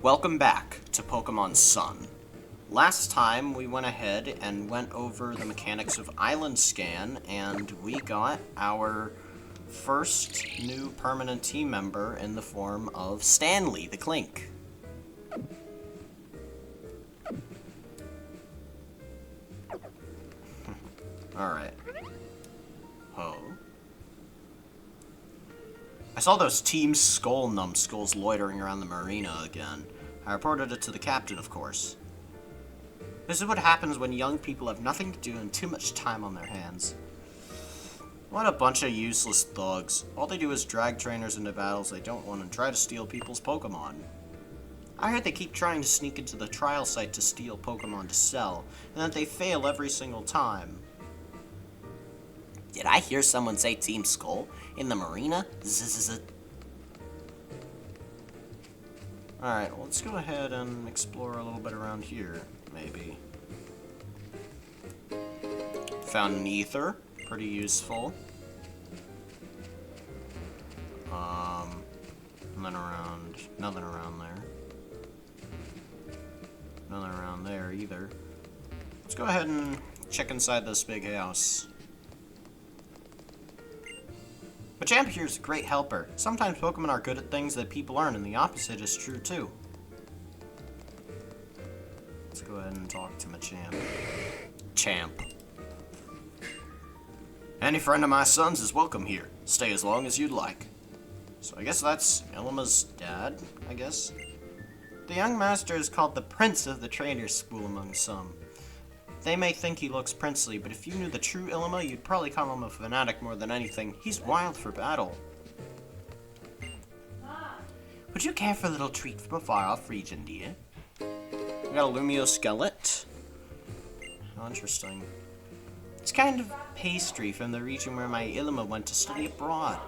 Welcome back to Pokemon Sun. Last time we went ahead and went over the mechanics of Island Scan, and we got our first new permanent team member in the form of Stanley, the Clink. Alright. Oh. I saw those Team Skull numbskulls loitering around the marina again. I reported it to the captain, of course. This is what happens when young people have nothing to do and too much time on their hands. What a bunch of useless thugs. All they do is drag trainers into battles they don't want and try to steal people's Pokemon. I heard they keep trying to sneak into the trial site to steal Pokemon to sell, and that they fail every single time. Did I hear someone say Team Skull in the marina? Zzz. Alright, well, let's go ahead and explore a little bit around here, maybe. Found an ether, pretty useful. Nothing around there. Nothing around there either. Let's go ahead and check inside this big house. Machamp here is a great helper. Sometimes Pokemon are good at things that people aren't, and the opposite is true too. Let's go ahead and talk to Machamp. Champ. Any friend of my son's is welcome here. Stay as long as you'd like. So I guess that's Ilma's dad, I guess. The young master is called the Prince of the Trainers School among some. They may think he looks princely, but if you knew the true Ilma, you'd probably call him a fanatic more than anything. He's wild for battle. Would you care for a little treat from a far-off region, dear? We got a Lumio Skeleton. Oh, interesting. It's kind of pastry from the region where my Ilma went to study abroad.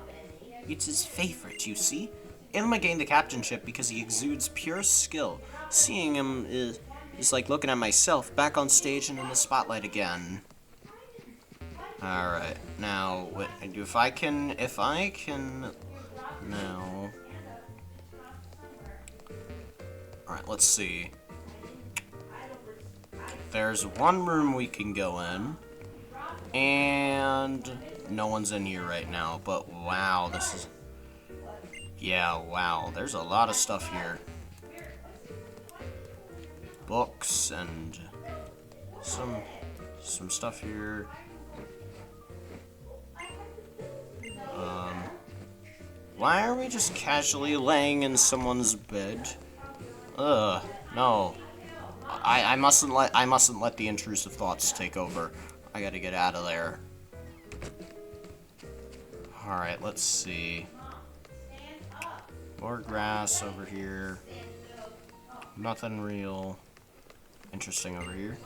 It's his favorite, you see? Ilma gained the captainship because he exudes pure skill. Seeing him is like looking at myself back on stage and in the spotlight again. Alright, now, if I can, now. Alright, let's see. There's one room we can go in, and no one's in here right now, but wow, this is, yeah, wow, there's a lot of stuff here. Books and some stuff here. Why are we just casually laying in someone's bed? No. I mustn't let the intrusive thoughts take over. I gotta get out of there. Alright, let's see. More grass over here. Nothing real interesting over here.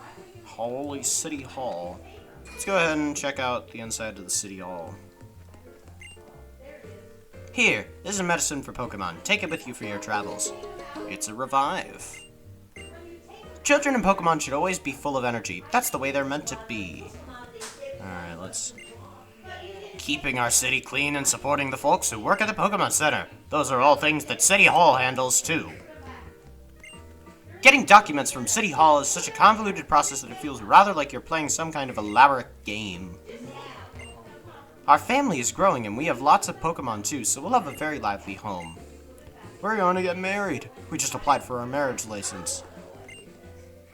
Holy City Hall. Let's go ahead and check out the inside of the City Hall. Here, this is medicine for Pokemon. Take it with you for your travels. It's a revive. Children and Pokemon should always be full of energy. That's the way they're meant to be. Alright, let's... Keeping our city clean and supporting the folks who work at the Pokemon Center. Those are all things that City Hall handles, too. Getting documents from City Hall is such a convoluted process that it feels rather like you're playing some kind of elaborate game. Our family is growing and we have lots of Pokemon too, so we'll have a very lively home. We're going to get married. We just applied for our marriage license.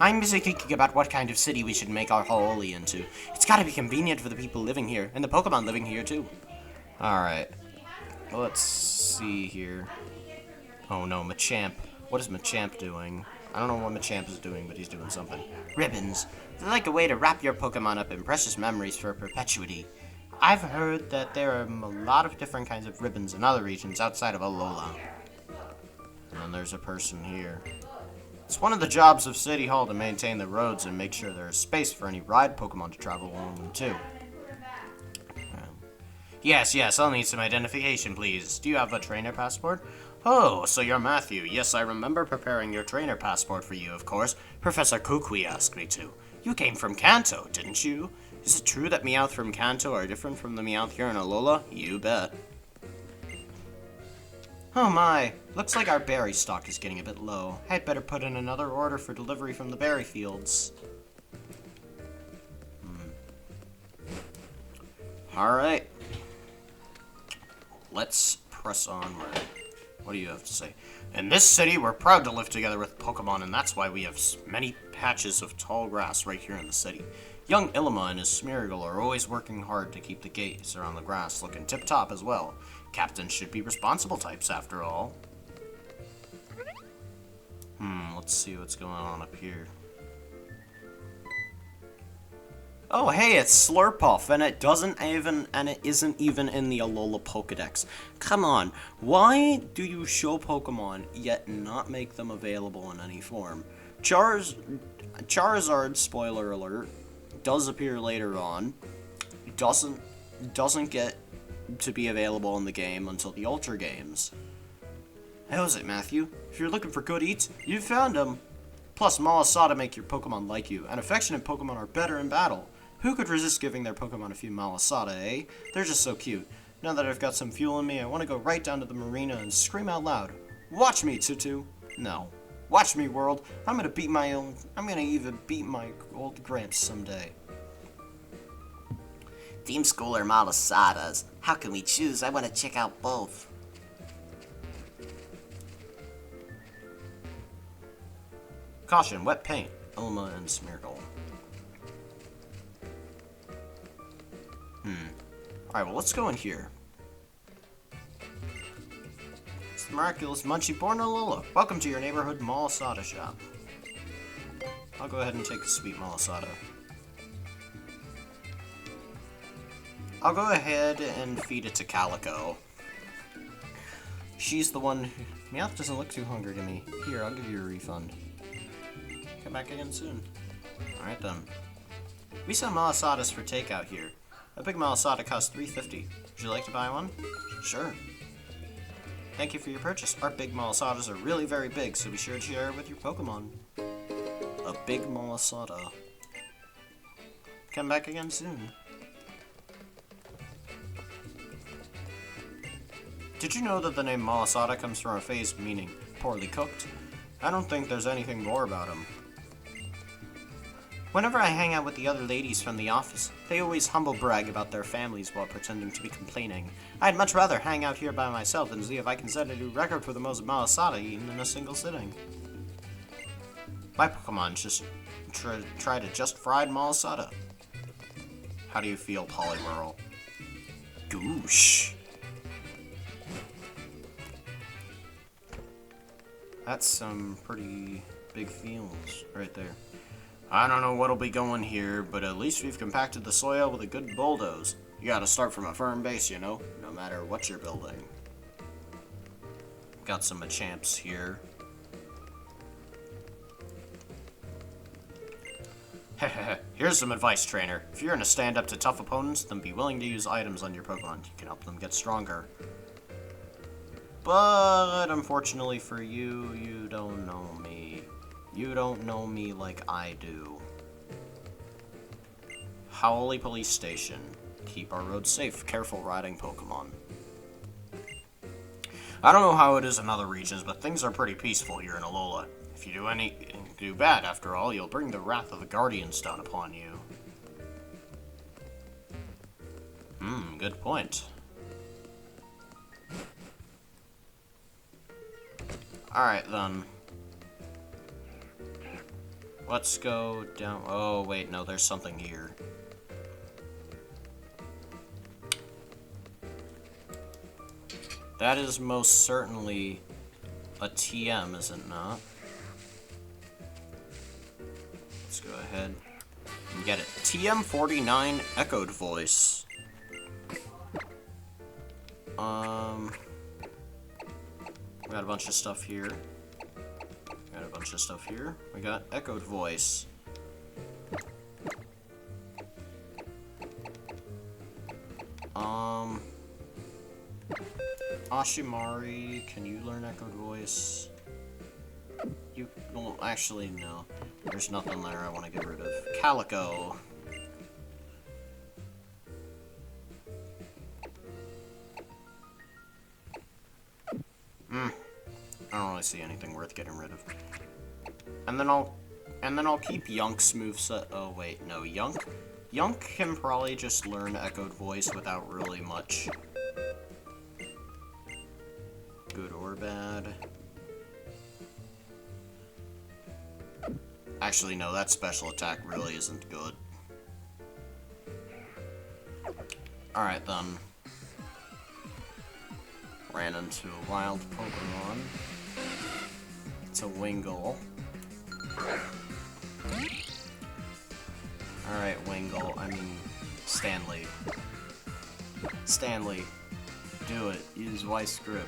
I'm busy thinking about what kind of city we should make our Holy into. It's gotta be convenient for the people living here, and the Pokemon living here too. Alright. Let's see here. Oh no, Machamp. What is Machamp doing? I don't know what Machamp is doing, but he's doing something. Ribbons. They're like a way to wrap your Pokemon up in precious memories for perpetuity. I've heard that there are a lot of different kinds of ribbons in other regions outside of Alola. And then there's a person here. It's one of the jobs of City Hall to maintain the roads and make sure there is space for any ride Pokemon to travel along them too. Yes, I'll need some identification, please. Do you have a trainer passport? Oh, so you're Matthew. Yes, I remember preparing your trainer passport for you, of course. Professor Kukui asked me to. You came from Kanto, didn't you? Is it true that Meowth from Kanto are different from the Meowth here in Alola? You bet. Oh my, looks like our berry stock is getting a bit low. I'd better put in another order for delivery from the berry fields. Alright. Let's press onward. What do you have to say? In this city, we're proud to live together with Pokemon, and that's why we have many patches of tall grass right here in the city. Young Illima and his Smeargle are always working hard to keep the gates around the grass looking tip-top as well. Captains should be responsible types, after all. Let's see what's going on up here. Oh, hey, it's Slurpuff, and it isn't even in the Alola Pokedex. Come on, why do you show Pokemon yet not make them available in any form? Charizard, spoiler alert, does appear later on. Doesn't get to be available in the game until the Ultra games. How's it, Matthew? If you're looking for good eats, you've found them. Plus, Malasada make your Pokemon like you, and affectionate Pokemon are better in battle. Who could resist giving their Pokemon a few Malasada, eh? They're just so cute. Now that I've got some fuel in me, I want to go right down to the marina and scream out loud. Watch me, Tutu! No. Watch me, world. I'm gonna even beat my old Gramps someday. Team School or Malasadas? How can we choose? I want to check out both. Caution, wet paint. Ilma and Smeargle. Alright, well, let's go in here. It's the miraculous Munchie born Alola. Welcome to your neighborhood Malasada shop. I'll go ahead and take a sweet Malasada. I'll go ahead and feed it to Calico. She's the one who... Meowth doesn't look too hungry to me. Here, I'll give you a refund. Come back again soon. Alright then. We sell Malasadas for takeout here. A big Malasada costs $3.50. Would you like to buy one? Sure. Thank you for your purchase. Our big Malasadas are really very big, so be sure to share it with your Pokemon. A big Malasada. Come back again soon. Did you know that the name Malasada comes from a phrase meaning poorly cooked? I don't think there's anything more about him. Whenever I hang out with the other ladies from the office, they always humble brag about their families while pretending to be complaining. I'd much rather hang out here by myself than see if I can set a new record for the most Malasada eaten in a single sitting. My Pokemon just tried a just fried Malasada. How do you feel, Poliwhirl? Goosh. That's some pretty big feels right there. I don't know what'll be going here, but at least we've compacted the soil with a good bulldoze. You gotta start from a firm base, you know, no matter what you're building. Got some Machamps here. Here's some advice, trainer. If you're gonna stand up to tough opponents, then be willing to use items on your Pokemon. You can help them get stronger. But unfortunately for you, you don't know me. You don't know me like I do. Howley Police Station. Keep our roads safe. Careful riding Pokemon. I don't know how it is in other regions, but things are pretty peaceful here in Alola. If you do anything bad, after all, you'll bring the wrath of the Guardians down upon you. Good point. Alright, then. Let's go down... Oh, wait, no, there's something here. That is most certainly a TM, is it not? Let's go ahead and get it. TM49 Echoed Voice. We got a bunch of stuff here. We got Echoed Voice. Ashimari, can you learn Echoed Voice? You, well, actually, no. There's nothing there I want to get rid of. Calico. really see anything worth getting rid of. And then I'll keep Yunk's moveset. Oh wait, no, Yunk can probably just learn Echoed Voice without really much good or bad. Actually, no, that special attack really isn't good. Alright then. Ran into a wild Pokemon. It's a Wingull. Alright, Wingull. I mean, Stanley. Stanley. Do it. Use Vice Grip.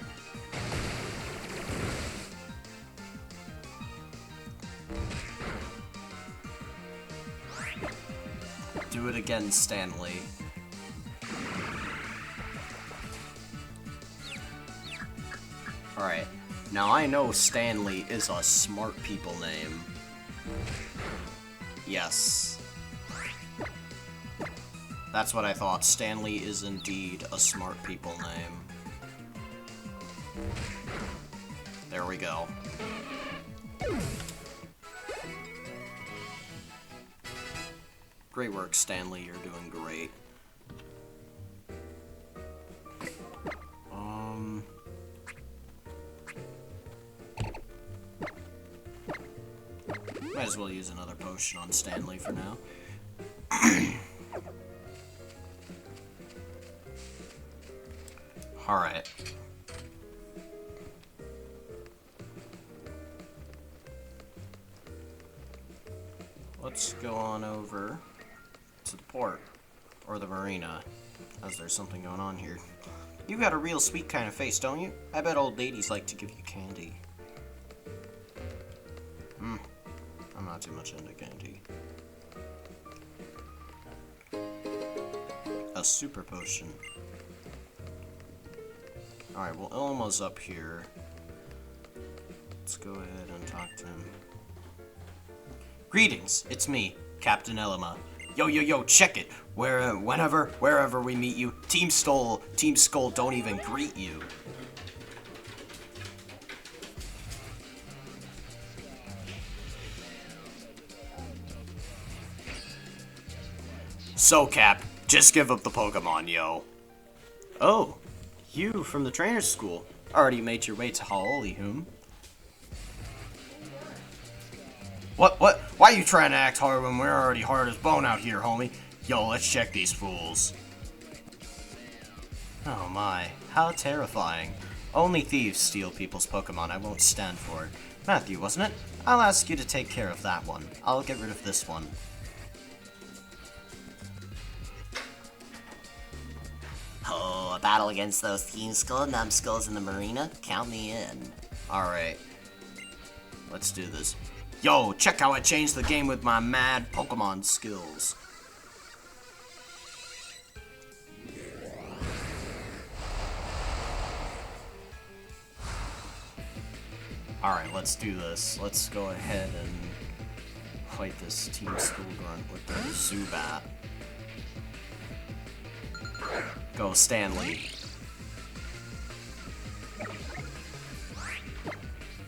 Do it again, Stanley. Alright. Now I know Stanley is a smart people name. Yes. That's what I thought. Stanley is indeed a smart people name. There we go. Great work, Stanley. You're doing great. Might as well use another potion on Stanley for now. Alright. Let's go on over to the port, or the marina, as there's something going on here. You got a real sweet kind of face, don't you? I bet old ladies like to give you candy. I'm not too much into candy. A super potion. Alright, well, Ilma's up here. Let's go ahead and talk to him. Greetings, it's me, Captain Elma. Yo, check it. Wherever we meet you, Team Skull don't even greet you. So, Cap, just give up the Pokemon, yo. Oh, you from the trainer's school. Already made your way to Howlihum. What? Why are you trying to act hard when we're already hard as bone out here, homie? Yo, let's check these fools. Oh my, how terrifying. Only thieves steal people's Pokemon. I won't stand for it. Matthew, wasn't it? I'll ask you to take care of that one. I'll get rid of this one. Oh, a battle against those Team Skull numbskulls in the marina? Count me in. Alright. Let's do this. Yo, check how I changed the game with my mad Pokemon skills. Alright, let's do this. Let's go ahead and fight this Team Skull Grunt with the Zubat. Go, Stanley.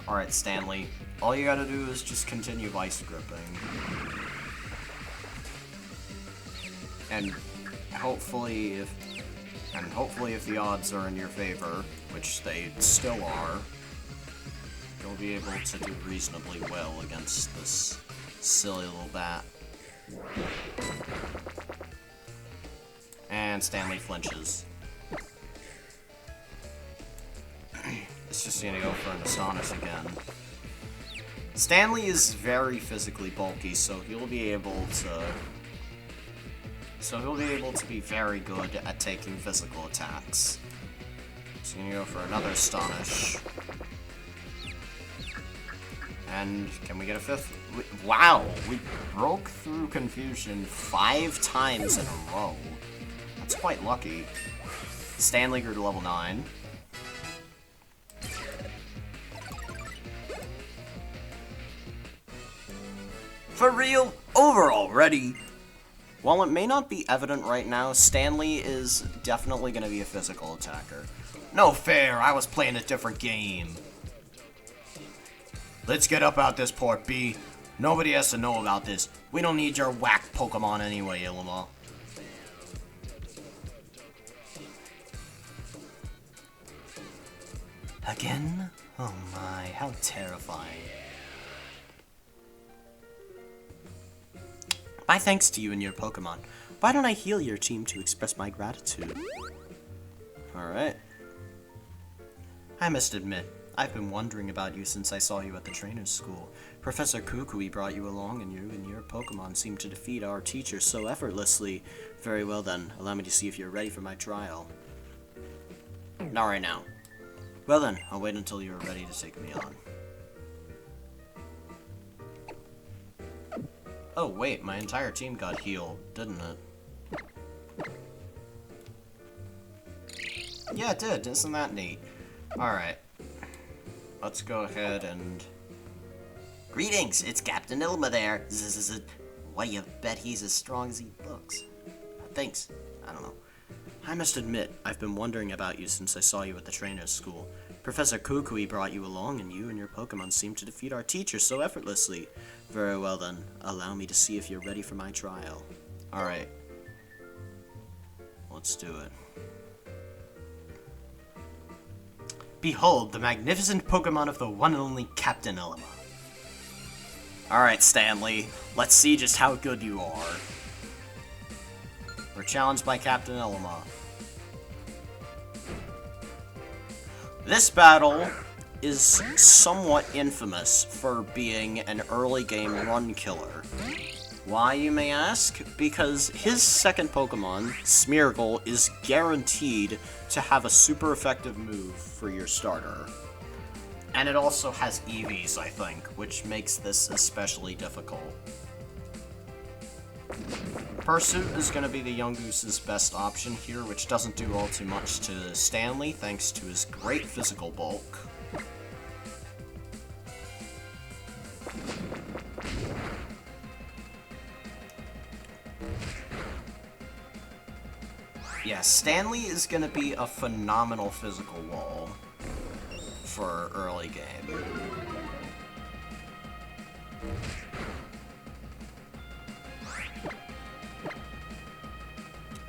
Alright, Stanley. All you gotta do is just continue Vice Gripping. And hopefully if the odds are in your favor, which they still are, you'll be able to do reasonably well against this silly little bat. And Stanley flinches. It's just gonna go for an Astonish again. Stanley is very physically bulky, so he'll be able to be very good at taking physical attacks. So you're gonna go for another Astonish. And can we get a fifth? Wow, we broke through Confusion 5 times in a row. That's quite lucky. Stanley grew to level 9. For real? Over already? While it may not be evident right now, Stanley is definitely going to be a physical attacker. No fair, I was playing a different game. Let's get up out this port, B. Nobody has to know about this. We don't need your whack Pokemon anyway, Ilima. Again? Oh my, how terrifying. My thanks to you and your Pokemon. Why don't I heal your team to express my gratitude? Alright. I must admit, I've been wondering about you since I saw you at the trainer's school. Professor Kukui brought you along, and you and your Pokemon seem to defeat our teacher so effortlessly. Very well then, allow me to see if you're ready for my trial. Not right now. Well then, I'll wait until you're ready to take me on. Oh wait, my entire team got healed, didn't it? Yeah, it did. Isn't that neat? Alright. Let's go ahead and... Greetings, it's Captain Ilma there. Why, you bet he's as strong as he looks. Thanks. I don't know. I must admit, I've been wondering about you since I saw you at the trainer's school. Professor Kukui brought you along, and you and your Pokemon seem to defeat our teacher so effortlessly. Very well then, allow me to see if you're ready for my trial. Alright. Let's do it. Behold, the magnificent Pokemon of the one and only Captain Ilma. Alright, Stanley, let's see just how good you are. We're challenged by Captain Ilma. This battle is somewhat infamous for being an early game run killer. Why, you may ask? Because his second Pokemon, Smeargle, is guaranteed to have a super effective move for your starter. And it also has EVs, I think, which makes this especially difficult. Pursuit is going to be the Yungoose's best option here, which doesn't do all too much to Stanley, thanks to his great physical bulk. Yeah, Stanley is going to be a phenomenal physical wall for early game.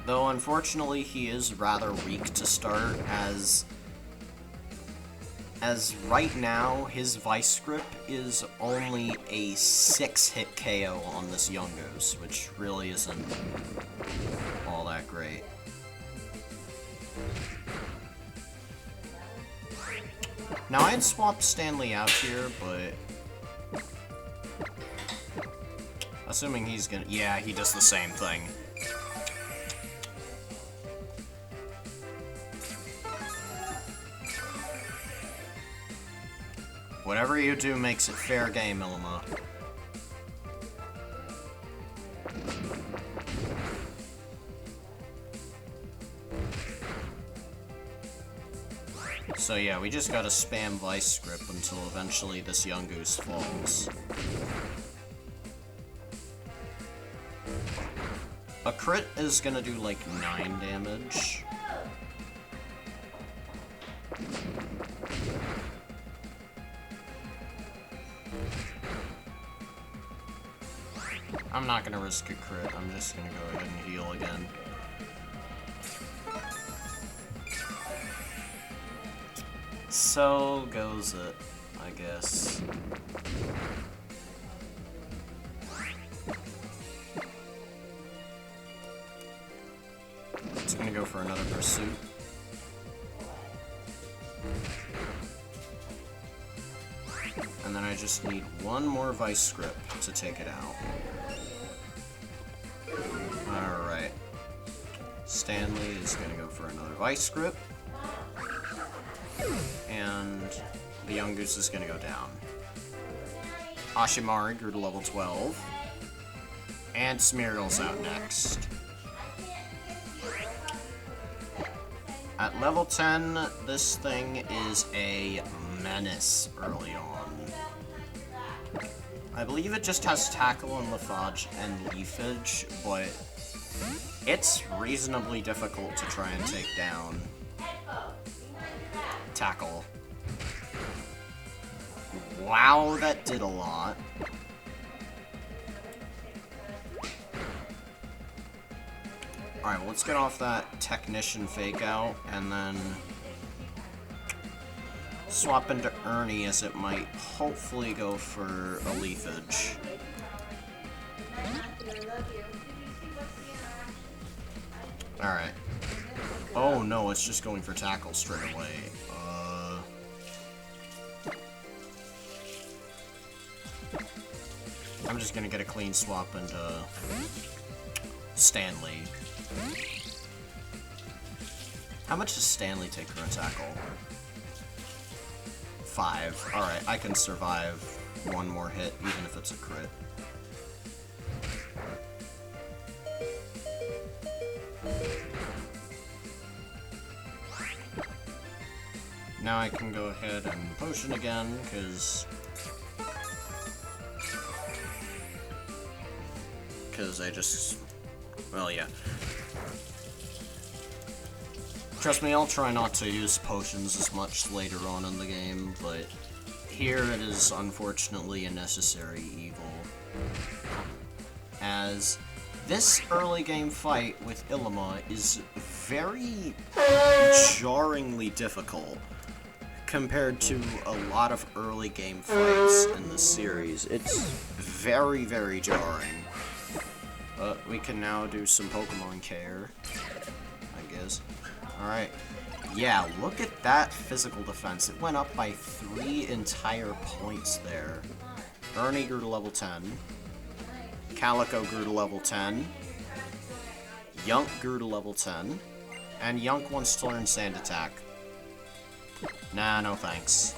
Though, unfortunately, he is rather weak to start, as right now, his Vice Grip is only a 6-hit KO on this Yungoos, which really isn't all that great. Now, I'd swap Stanley out here, but... assuming he's gonna... yeah, he does the same thing. Whatever you do makes it fair game, Ilma. So yeah, we just gotta spam Vice Grip until eventually this Yungoos falls. A crit is gonna do like 9 damage. I'm not gonna risk a crit, I'm just gonna go ahead and heal again. So goes it, I guess. It's gonna go for another Pursuit. And then I just need one more Vice Grip to take it out. Alright. Stanley is gonna go for another Vice Grip. And the Yungoos is gonna go down. Ashimari grew to level 12. And Smeargle's out next. At level 10, this thing is a menace early on. I believe it just has Tackle and Leafage and Leafage, but it's reasonably difficult to try and take down Tackle. Wow, that did a lot. Alright, well, let's get off that technician fake out, and then swap into Ernie, as it might hopefully go for a leafage. Alright. Oh no, it's just going for tackle straight away. I'm just gonna get a clean swap into Stanley. How much does Stanley take for a tackle? 5. Alright, I can survive one more hit, even if it's a crit. Now I can go ahead and potion again, because I just... well, yeah. Trust me, I'll try not to use potions as much later on in the game, but here it is unfortunately a necessary evil. As this early game fight with Ilima is very jarringly difficult compared to a lot of early game fights in the series. It's very, very jarring. But we can now do some Pokemon care, I guess. Alright. Yeah, look at that physical defense. It went up by 3 entire points there. Ernie grew to level 10. Calico grew to level 10. Yunk grew to level 10. And Yunk wants to learn Sand Attack. Nah, no thanks.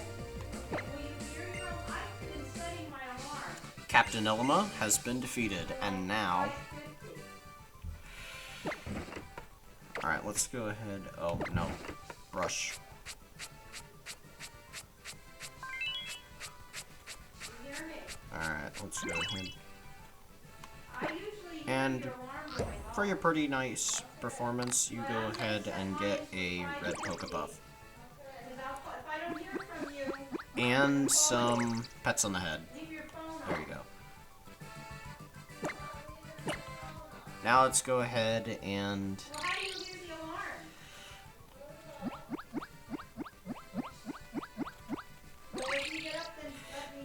Captain Ilima has been defeated, and now... Alright, let's go ahead... oh, no. Brush. Alright, let's go ahead. And for your pretty nice performance, you go ahead and get a red Pokebuff. And some pets on the head. There you go. Now let's go ahead and...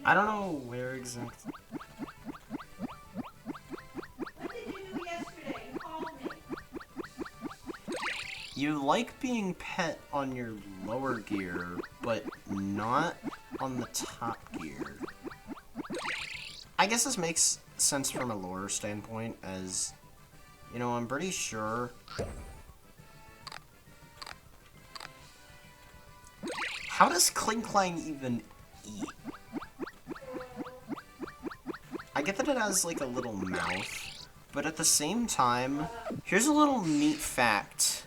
I don't know where exactly... You like being pet on your lower gear, but not on the top gear. I guess this makes sense from a lore standpoint, as, you know, I'm pretty sure... How does Klinklang even eat? I get that it has, like, a little mouth, but at the same time, here's a little neat fact.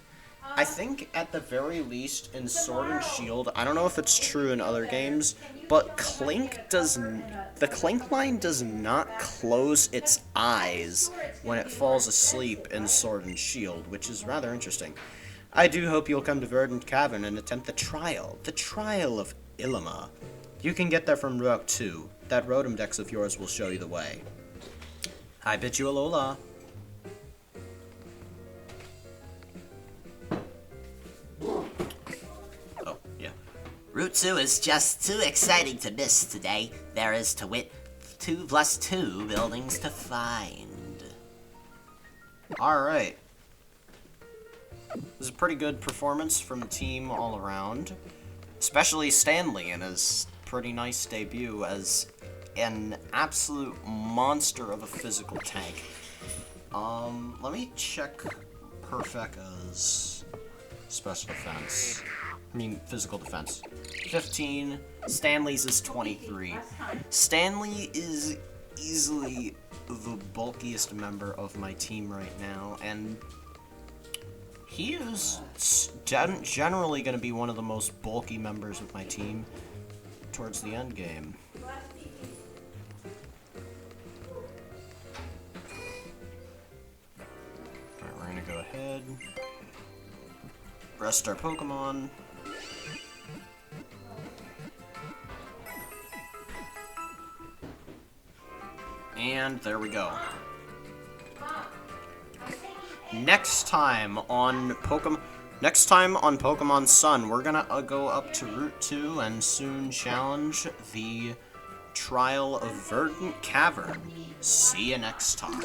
I think, at the very least, in Sword and Shield, I don't know if it's true in other games, but the Klinkline does not close its eyes when it falls asleep in Sword and Shield, which is rather interesting. I do hope you'll come to Verdant Cavern and attempt the trial of Ilima. You can get there from Route 2. That Rotom Dex of yours will show you the way. I bid you alola. Route 2 is just too exciting to miss today. There is, to wit, 2+2 buildings to find. Alright. This is a pretty good performance from the team all around. Especially Stanley in his pretty nice debut as an absolute monster of a physical tank. Let me check Perfeca's special defense. I mean, physical defense. 15. Stanley's is 23. Stanley is easily the bulkiest member of my team right now, and he is generally going to be one of the most bulky members of my team towards the end game. Alright, we're going to go ahead, rest our Pokemon. And there we go. Next time on Pokemon Sun, we're gonna go up to Route 2 and soon challenge the Trial of Verdant Cavern. See you next time.